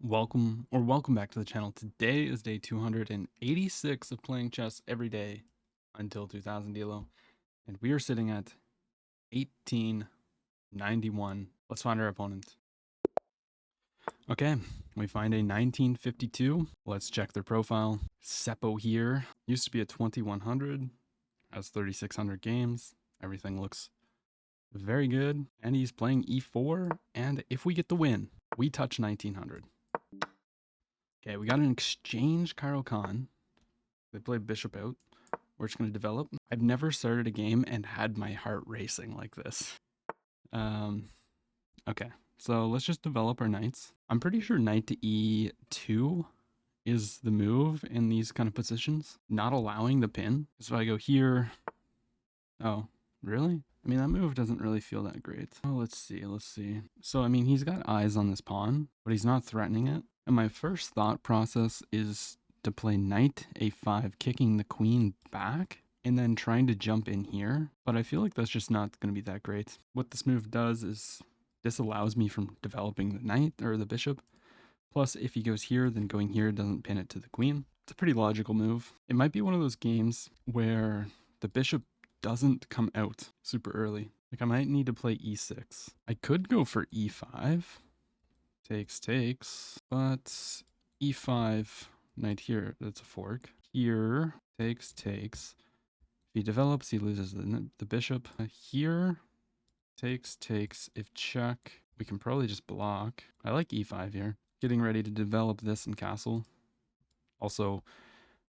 Welcome back to the channel. Today is day 286 of playing chess every day until 2000 Delo, and we are sitting at 1891. Let's find our opponent. Okay, we find a 1952. Let's check their profile. Seppo here used to be a 2100, has 3600 games. Everything looks very good, and he's playing e4. And if we get the win, we touch 1900. Okay, we got an exchange Cairo Khan. They play bishop out. We're just going to develop. I've never started a game and had my heart racing like this. Um, okay, so let's just develop our knights. I'm pretty sure knight to e2 is the move in these kind of positions. Not allowing the pin. So I go here. Oh, really? I mean, that move doesn't really feel that great. Oh, let's see. So, I mean, he's got eyes on this pawn, but he's not threatening it. And my first thought process is to play knight a5, kicking the queen back, and then trying to jump in here. But I feel like that's just not going to be that great. What this move does is disallows me from developing the knight or the bishop. Plus, if he goes here, then going here doesn't pin it to the queen. It's a pretty logical move. It might be one of those games where the bishop doesn't come out super early. Like I might need to play e6. I could go for e5. Takes, but e5, knight here, that's a fork. Here, takes. If he develops, he loses the bishop. Here, takes. If check, we can probably just block. I like e5 here. Getting ready to develop this in castle. Also,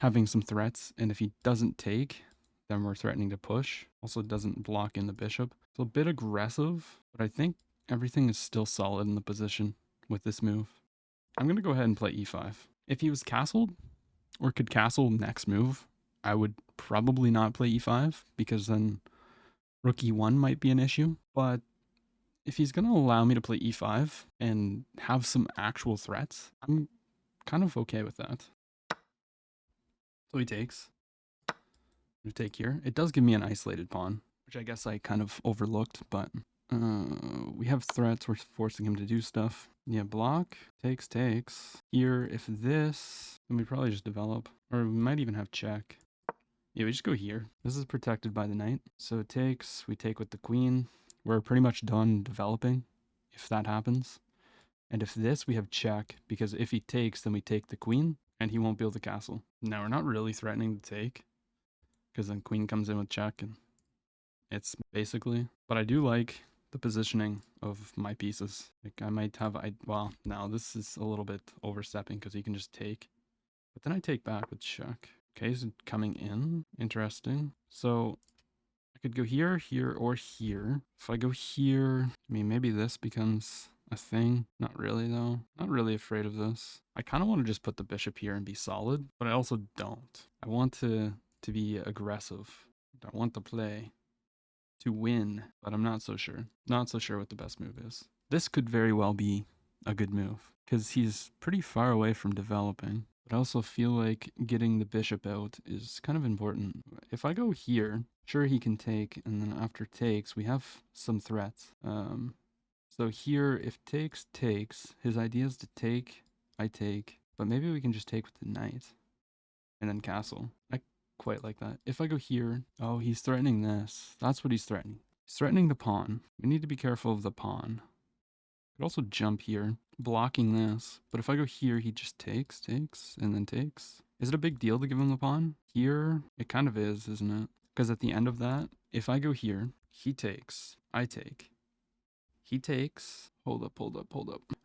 having some threats, and if he doesn't take, then we're threatening to push. Also doesn't block in the bishop. So a bit aggressive, but I think everything is still solid in the position with this move. I'm going to go ahead and play e5. If he was castled, or could castle next move, I would probably not play e5, because then rook e1 might be an issue. But if he's going to allow me to play e5 and have some actual threats, I'm kind of okay with that. So he takes. I'm going to take here. It does give me an isolated pawn, which I guess I kind of overlooked, but we have threats. We're forcing him to do stuff. Yeah, block, takes. Here, if this, then we probably just develop. Or we might even have check. Yeah, we just go here. This is protected by the knight. So it takes, we take with the queen. We're pretty much done developing, if that happens. And if this, we have check, because if he takes, then we take the queen, and he won't build the castle. Now, we're not really threatening to take, because then queen comes in with check, and it's basically. But I do like the positioning of my pieces. Like I might have, well, now this is a little bit overstepping because he can just take. But then I take back with check. Okay, so coming in. Interesting. So I could go here, here, or here. If I go here, I mean, maybe this becomes a thing. Not really, though. Not really afraid of this. I kind of want to just put the bishop here and be solid, but I also don't. I want to be aggressive. I want the play to win, but I'm not so sure. Not so sure what the best move is. This could very well be a good move because he's pretty far away from developing. But I also feel like getting the bishop out is kind of important. If I go here, sure he can take, and then after takes, we have some threats. So here, if takes, his idea is to take, I take, but maybe we can just take with the knight and then castle. I quite like that. If I go here, oh, he's threatening this. That's what he's threatening. He's threatening the pawn. We need to be careful of the pawn. Could also jump here, blocking this. But if I go here, he just takes, and then takes. Is it a big deal to give him the pawn? Here, it kind of is, isn't it? Because at the end of that, if I go here, he takes, I take. He takes, hold up.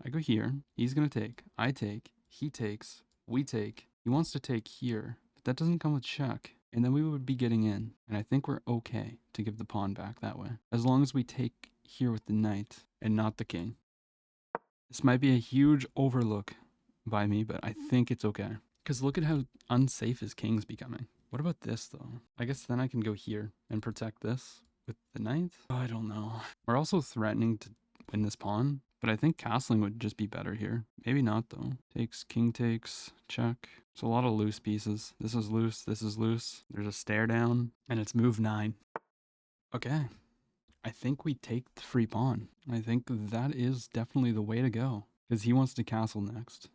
I go here, he's gonna take, I take, he takes, we take. He wants to take here, but that doesn't come with check. And then we would be getting in. And I think we're okay to give the pawn back that way. As long as we take here with the knight and not the king. This might be a huge overlook by me, but I think it's okay. Because look at how unsafe his king's becoming. What about this, though? I guess then I can go here and protect this with the knight. Oh, I don't know. We're also threatening to win this pawn, but I think castling would just be better here. Maybe not, though. Takes, king takes, check. There's a lot of loose pieces. This is loose, this is loose. There's a stare down, and it's move 9. Okay. I think we take the free pawn. I think that is definitely the way to go. because he wants to castle next.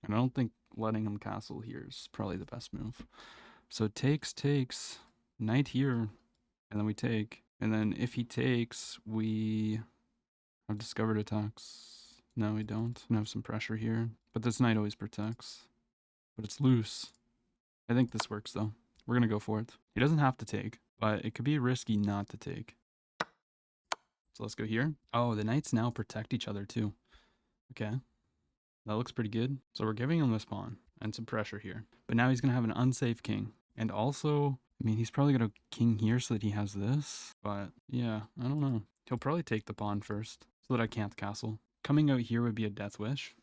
And I don't think letting him castle here is probably the best move. So takes, knight here, and then we take. And then if he takes, we have discovered attacks. No, we don't. We have some pressure here. But this knight always protects. But it's loose. I think this works though. We're going to go for it. He doesn't have to take, but it could be risky not to take. So let's go here. Oh, the knights now protect each other too. Okay. That looks pretty good. So we're giving him this pawn and some pressure here. But now he's going to have an unsafe king. And also, I mean, he's probably going to king here so that he has this. But yeah, I don't know. He'll probably take the pawn first so that I can't castle. Coming out here would be a death wish.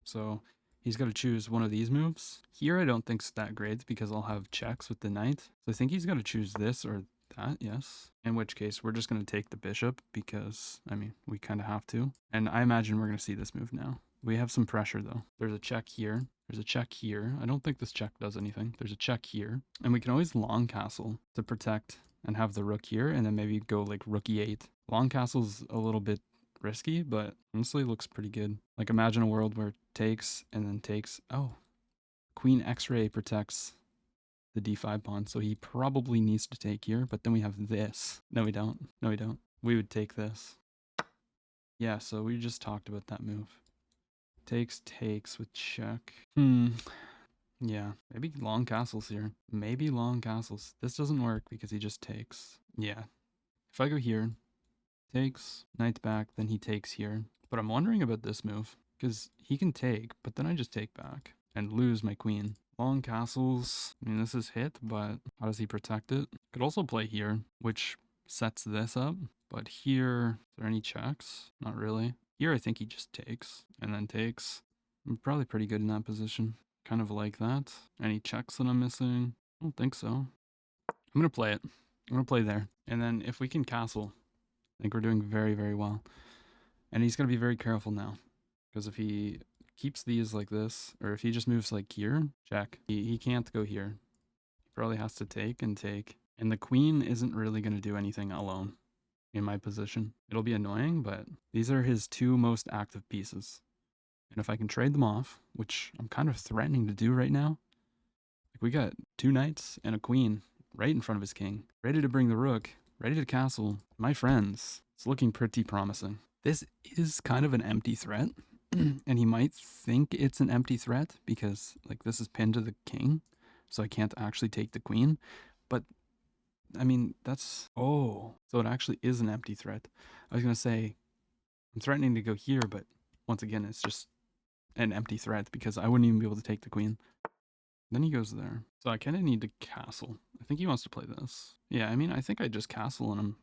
So he's got to choose one of these moves. Here I don't think it's that great because I'll have checks with the knight. So I think he's got to choose this or that, yes. In which case we're just going to take the bishop because, I mean, we kind of have to. And I imagine we're going to see this move now. We have some pressure though. There's a check here. There's a check here. I don't think this check does anything. There's a check here. And we can always long castle to protect and have the rook here and then maybe go like rook e8. Long castle's a little bit risky, but honestly looks pretty good. Like imagine a world where it takes and then takes. Oh, queen x-ray protects the d5 pawn, so he probably needs to take here, but then we have this. No, we don't. No, we don't. We would take this. Yeah, so we just talked about that move. Takes with check. Yeah, maybe long castles here. Maybe long castles. This doesn't work because he just takes. Yeah. If I go here, takes, knight's back, then he takes here. But I'm wondering about this move because he can take, but then I just take back and lose my queen. Long castles. I mean, this is hit, but how does he protect it? Could also play here, which sets this up. But here, is there any checks? Not really. Here, I think he just takes and then takes. I'm probably pretty good in that position. Kind of like that. Any checks that I'm missing? I don't think so. I'm going to play it. I'm going to play there. And then if we can castle, I think we're doing very, very well. And he's going to be very careful now. Because if he keeps these like this, or if he just moves like here, check. He can't go here. He probably has to take and take. And the queen isn't really going to do anything alone in my position. It'll be annoying, but these are his two most active pieces. And if I can trade them off, which I'm kind of threatening to do right now, like we got two knights and a queen right in front of his king, ready to bring the rook, ready to castle. My friends, it's looking pretty promising. This is kind of an empty threat, and he might think it's an empty threat because like this is pinned to the king, so I can't actually take the queen. But I mean, that's, oh, so it actually is an empty threat. I was going to say, I'm threatening to go here, but once again, it's just an empty threat because I wouldn't even be able to take the queen. Then he goes there. So I kind of need to castle. I think he wants to play this. Yeah, I mean, I think I just castle and I'm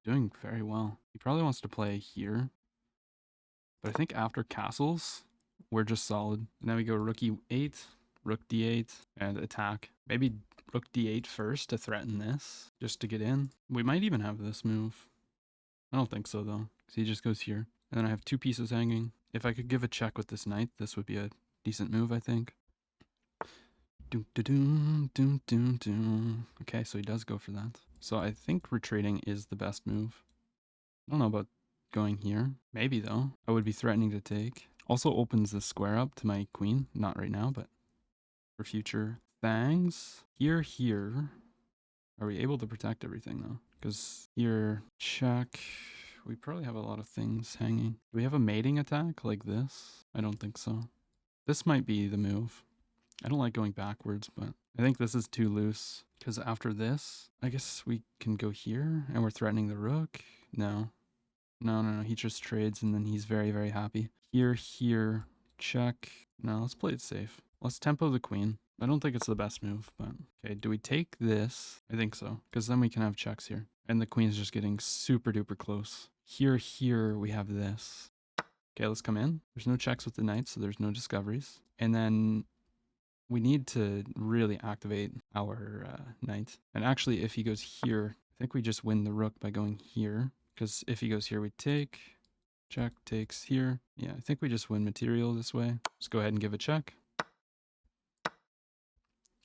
doing very well. He probably wants to play here. But I think after castles, we're just solid. And then we go rook e8, rook d8, and attack. Maybe rook d8 first to threaten this, just to get in. We might even have this move. I don't think so, though, because he just goes here. And then I have two pieces hanging. If I could give a check with this knight, this would be a decent move, I think. Okay, so he does go for that. So I think retreating is the best move. I don't know about going here. Maybe, though. I would be threatening to take. Also opens the square up to my queen. Not right now, but for future things. Here. Are we able to protect everything, though? Because here, check. We probably have a lot of things hanging. Do we have a mating attack like this? I don't think so. This might be the move. I don't like going backwards, but I think this is too loose. Because after this, I guess we can go here and we're threatening the rook. No. He just trades and then he's very, very happy. Here, check. No, let's play it safe. Let's tempo the queen. I don't think it's the best move, but okay. Do we take this? I think so, because then we can have checks here. And the queen's just getting super duper close. Here, we have this. Okay, let's come in. There's no checks with the knight, so there's no discoveries. And then we need to really activate our knight. And actually, if he goes here, I think we just win the rook by going here. Because if he goes here, we take. Check, takes here. Yeah, I think we just win material this way. Let's go ahead and give a check.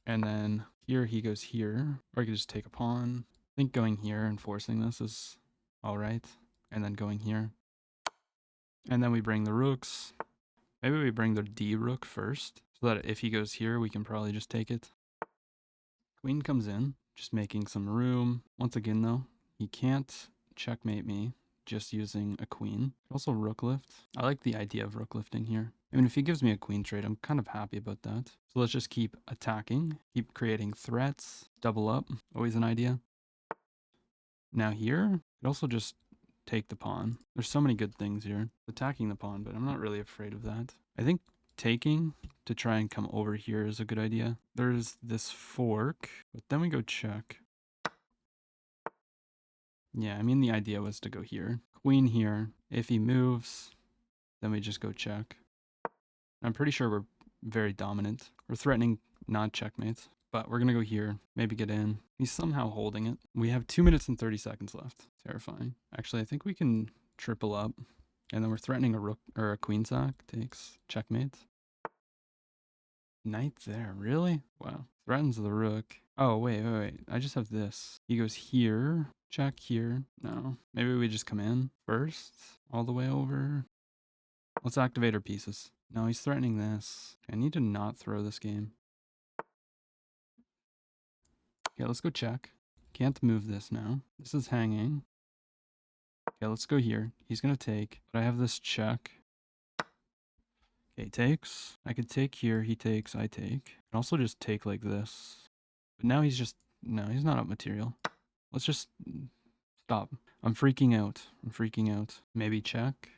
And then here he goes here. Or I could just take a pawn. I think going here and forcing this is all right. And then going here. And then we bring the rooks. Maybe we bring the D rook first, so that if he goes here, we can probably just take it. Queen comes in, just making some room. Once again, though, he can't checkmate me just using a queen. Also rook lift. I like the idea of rook lifting here. I mean, if he gives me a queen trade, I'm kind of happy about that. So let's just keep attacking, keep creating threats, double up, always an idea. Now here, could also just take the pawn. There's so many good things here. Attacking the pawn, but I'm not really afraid of that. I think taking to try and come over here is a good idea. There's this fork, but then we go check. Yeah, I mean, the idea was to go here. Queen here. If he moves, then we just go check. I'm pretty sure we're very dominant. We're threatening not checkmates, but we're going to go here. Maybe get in. He's somehow holding it. We have 2 minutes and 30 seconds left. Terrifying. Actually, I think we can triple up. And then we're threatening a rook or a queen sack. Takes checkmate. Knight there. Really? Wow. Threatens the rook. Oh, wait. I just have this. He goes here. Check here. No. Maybe we just come in first. All the way over. Let's activate our pieces. No, he's threatening this. I need to not throw this game. Okay, let's go check. Can't move this now. This is hanging. Okay, let's go here. He's going to take, but I have this check. Okay, takes. I could take here. He takes. I take. I can also just take like this. But now he's just, no, he's not up material. Let's just stop. I'm freaking out. Maybe check.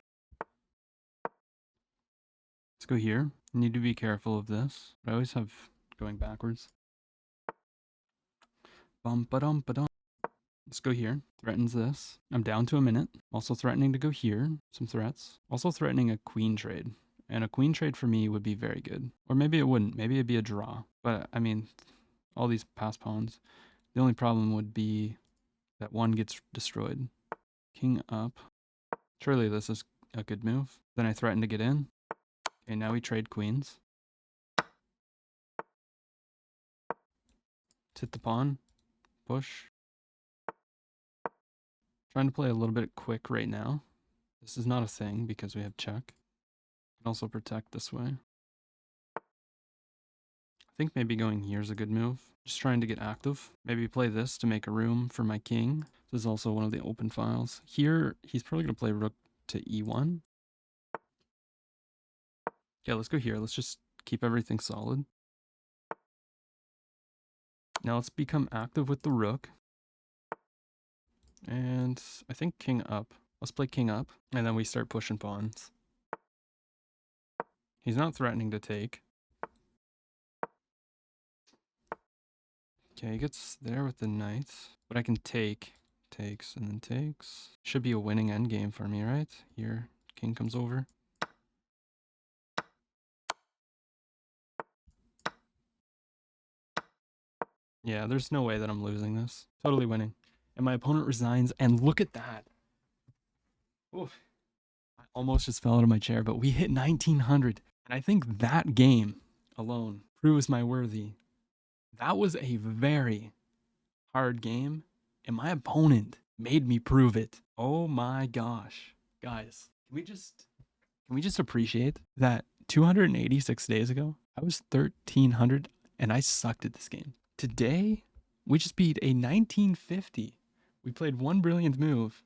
Let's go here. Need to be careful of this. I always have going backwards. Bum-ba-dum-ba-dum. Let's go here. Threatens this. I'm down to a minute. Also threatening to go here. Some threats. Also threatening a queen trade. And a queen trade for me would be very good. Or maybe it wouldn't. Maybe it'd be a draw. But, I mean, all these passed pawns. The only problem would be that one gets destroyed. King up. Surely this is a good move. Then I threaten to get in. Okay, now we trade queens. Hit the pawn. Push. Trying to play a little bit quick right now. This is not a thing because we have check. Can also protect this way. I think maybe going here is a good move. Just trying to get active. Maybe play this to make a room for my king. This is also one of the open files. Here, he's probably going to play rook to e1. Yeah, let's go here. Let's just keep everything solid. Now let's become active with the rook. And I think king up. Let's play king up. And then we start pushing pawns. He's not threatening to take. Okay, he gets there with the knight. But I can take. Takes and then takes. Should be a winning endgame for me, right? Here, king comes over. Yeah, there's no way that I'm losing this. Totally winning. And my opponent resigns, and look at that. Oof. I almost just fell out of my chair, but we hit 1900. And I think that game alone proves my worthy. That was a very hard game, and my opponent made me prove it. Oh my gosh. Guys, can we just appreciate that 286 days ago, I was 1300 and I sucked at this game. Today, we just beat a 1950. We played one brilliant move.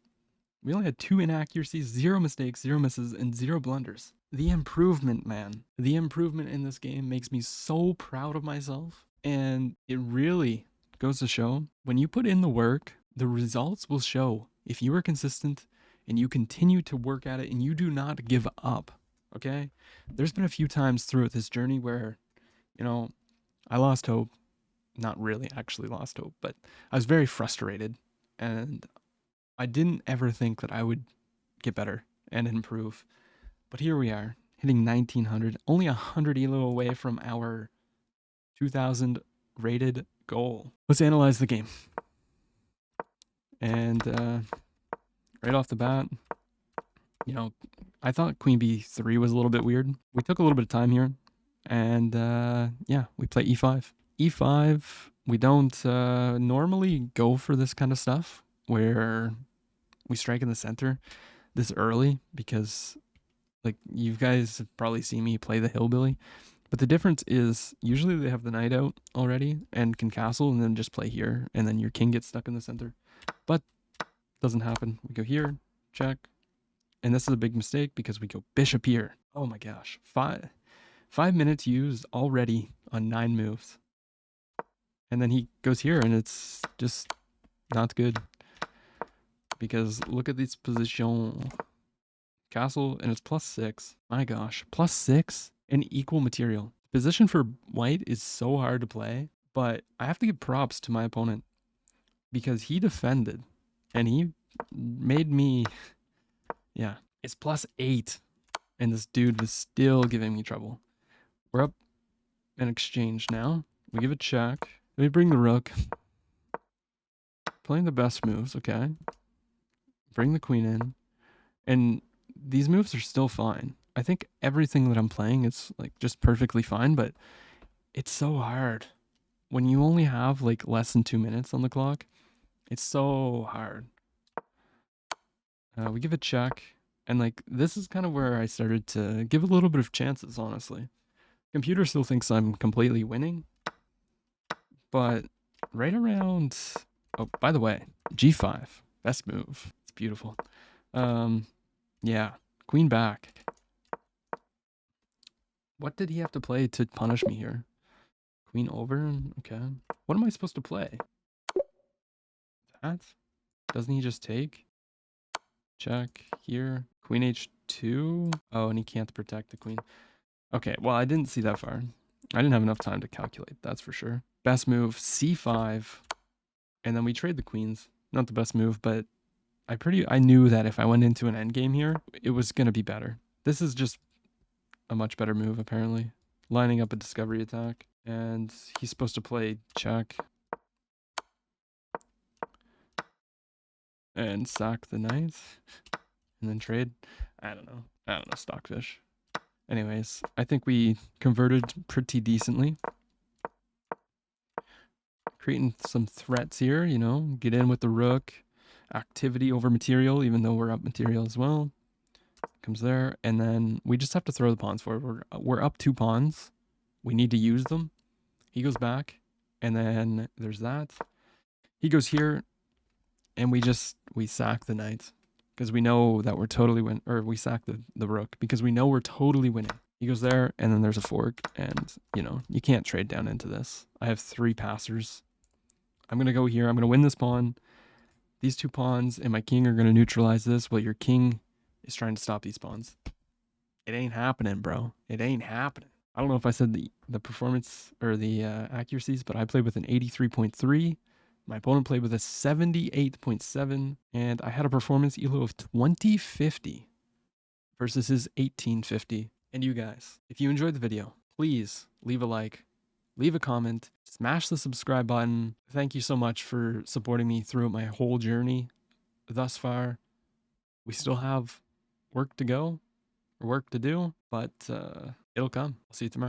We only had 2 inaccuracies, 0 mistakes, 0 misses, and 0 blunders. The improvement, man. The improvement in this game makes me so proud of myself. And it really goes to show, when you put in the work, the results will show. If you are consistent and you continue to work at it and you do not give up, okay? There's been a few times throughout this journey where, you know, I lost hope. Not really actually lost hope, but I was very frustrated. And I didn't ever think that I would get better and improve. But here we are, hitting 1900, only 100 elo away from our 2000 rated goal. Let's analyze the game. And right off the bat, you know, I thought queen b3 was a little bit weird. We took a little bit of time here. And yeah, we play e5. e5, we don't normally go for this kind of stuff where we strike in the center this early because Like, you guys have probably seen me play the hillbilly, but the difference is usually they have the knight out already and can castle and then just play here, and then your king gets stuck in the center. But doesn't happen. We go here, check, and this is a big mistake because we go bishop here. Oh my gosh, 5 minutes used already on 9 moves, and then he goes here, and it's just not good because look at this position. Castle, and it's +6. My gosh, +6 and equal material. Position for white is so hard to play, but I have to give props to my opponent because he defended and he made me, yeah, it's +8, and this dude was still giving me trouble. We're up in exchange now. We give a check. We bring the rook. Playing the best moves, okay. Bring the queen in. And these moves are still fine. I think everything that I'm playing is like just perfectly fine, but it's so hard. When you only have like less than 2 minutes on the clock, it's so hard. We give a check, and like this is kind of where I started to give a little bit of chances, honestly. Computer still thinks I'm completely winning, but right around, oh, by the way, G5, best move. It's beautiful. Yeah, queen back. What did he have to play to punish me here? Queen over? Okay. What am I supposed to play? That? Doesn't he just take? Check here. Queen h2? Oh, and he can't protect the queen. Okay, well, I didn't see that far. I didn't have enough time to calculate, that's for sure. Best move, c5. And then we trade the queens. Not the best move, but I knew that if I went into an endgame here, it was going to be better. This is just a much better move, apparently. Lining up a discovery attack. And he's supposed to play check. And sack the knight. And then trade. I don't know, stockfish. Anyways, I think we converted pretty decently. Creating some threats here, you know, get in with the rook. Activity over material, even though we're up material as well. Comes there, and then we just have to throw the pawns forward. We're up 2 pawns. We need to use them. He goes back, and then there's that. He goes here, and we sack the knight because we know that we're totally we sack the rook because we know we're totally winning. He goes there, and then there's a fork, and you know, you can't trade down into this. I have 3 passers. I'm gonna go here. I'm gonna win this pawn. These 2 pawns and my king are gonna neutralize this while your king is trying to stop these pawns. It ain't happening, bro. It ain't happening. I don't know if I said the performance or the accuracies, but I played with an 83.3. My opponent played with a 78.7, and I had a performance elo of 2050 versus his 1850. And you guys, if you enjoyed the video, please leave a like, leave a comment, smash the subscribe button. Thank you so much for supporting me throughout my whole journey thus far. We still have work to go, or work to do, but it'll come. I'll see you tomorrow.